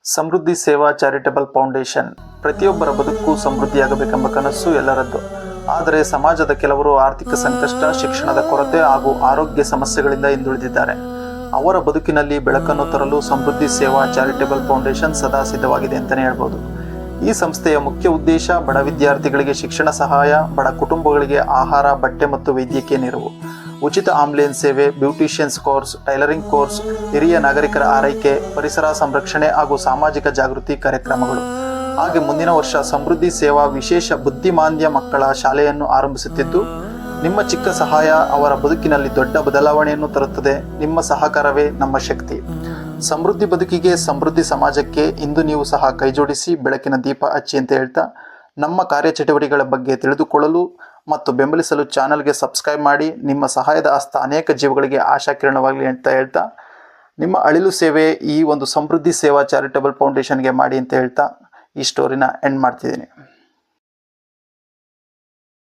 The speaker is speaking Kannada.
ಸಮೃದ್ಧಿ ಸೇವಾ ಚಾರಿಟಬಲ್ ಫೌಂಡೇಶನ್ ಪ್ರತಿಯೊಬ್ಬರ ಬದುಕು ಸಮೃದ್ಧಿಯಾಗಬೇಕೆಂಬ ಕನಸು ಎಲ್ಲರದ್ದು. ಆದರೆ ಸಮಾಜದ ಕೆಲವರು ಆರ್ಥಿಕ ಸಂಕಷ್ಟ, ಶಿಕ್ಷಣದ ಕೊರತೆ ಹಾಗೂ ಆರೋಗ್ಯ ಸಮಸ್ಯೆಗಳಿಂದ ಹಿಂದುಳಿದಿದ್ದಾರೆ. ಅವರ ಬದುಕಿನಲ್ಲಿ ಬೆಳಕನ್ನು ತರಲು ಸಮೃದ್ಧಿ ಸೇವಾ ಚಾರಿಟಬಲ್ ಫೌಂಡೇಶನ್ ಸದಾ ಸಿದ್ಧವಾಗಿದೆ ಅಂತಲೇ ಹೇಳ್ಬೋದು. ಈ ಸಂಸ್ಥೆಯ ಮುಖ್ಯ ಉದ್ದೇಶ ಬಡ ವಿದ್ಯಾರ್ಥಿಗಳಿಗೆ ಶಿಕ್ಷಣ ಸಹಾಯ, ಬಡ ಕುಟುಂಬಗಳಿಗೆ ಆಹಾರ, ಬಟ್ಟೆ ಮತ್ತು ವೈದ್ಯಕೀಯ ನೆರವು, ಉಚಿತ ಆಂಬ್ಯುಲೆನ್ಸ್ ಸೇವೆ, ಬ್ಯೂಟಿಷಿಯನ್ಸ್ ಕೋರ್ಸ್, ಟೈಲರಿಂಗ್ ಕೋರ್ಸ್, ಹಿರಿಯ ನಾಗರಿಕರ ಆರೈಕೆ, ಪರಿಸರ ಸಂರಕ್ಷಣೆ ಹಾಗೂ ಸಾಮಾಜಿಕ ಜಾಗೃತಿ ಕಾರ್ಯಕ್ರಮಗಳು. ಹಾಗೆ ಮುಂದಿನ ವರ್ಷ ಸಮೃದ್ಧಿ ಸೇವಾ ವಿಶೇಷ ಬುದ್ಧಿಮಾಂದ್ಯ ಮಕ್ಕಳ ಶಾಲೆಯನ್ನು ಆರಂಭಿಸುತ್ತಿದ್ದು, ನಿಮ್ಮ ಚಿಕ್ಕ ಸಹಾಯ ಅವರ ಬದುಕಿನಲ್ಲಿ ದೊಡ್ಡ ಬದಲಾವಣೆಯನ್ನು ತರುತ್ತದೆ. ನಿಮ್ಮ ಸಹಕಾರವೇ ನಮ್ಮ ಶಕ್ತಿ. ಸಮೃದ್ಧಿ ಬದುಕಿಗೆ, ಸಮೃದ್ಧಿ ಸಮಾಜಕ್ಕೆ ಇಂದು ನೀವು ಸಹ ಕೈಜೋಡಿಸಿ ಬೆಳಕಿನ ದೀಪ ಹಚ್ಚಿ ಅಂತ ಹೇಳ್ತಾ, ನಮ್ಮ ಕಾರ್ಯಚಟುವಟಿಕೆಗಳ ಬಗ್ಗೆ ತಿಳಿದುಕೊಳ್ಳಲು ಮತ್ತು ಬೆಂಬಲಿಸಲು ಚಾನಲ್ಗೆ ಸಬ್ಸ್ಕ್ರೈಬ್ ಮಾಡಿ. ನಿಮ್ಮ ಸಹಾಯದ ಹಸ್ತ ಅನೇಕ ಜೀವಗಳಿಗೆ ಆಶಾಕಿರಣವಾಗಲಿ ಅಂತ ಹೇಳ್ತಾ, ನಿಮ್ಮ ಅಳಿಲು ಸೇವೆ ಈ ಒಂದು ಸಮೃದ್ಧಿ ಸೇವಾ ಚಾರಿಟಬಲ್ ಫೌಂಡೇಶನ್ಗೆ ಮಾಡಿ ಅಂತ ಹೇಳ್ತಾ ಈ ಸ್ಟೋರಿನ ಎಂಡ್ ಮಾಡ್ತಿದ್ದೀನಿ.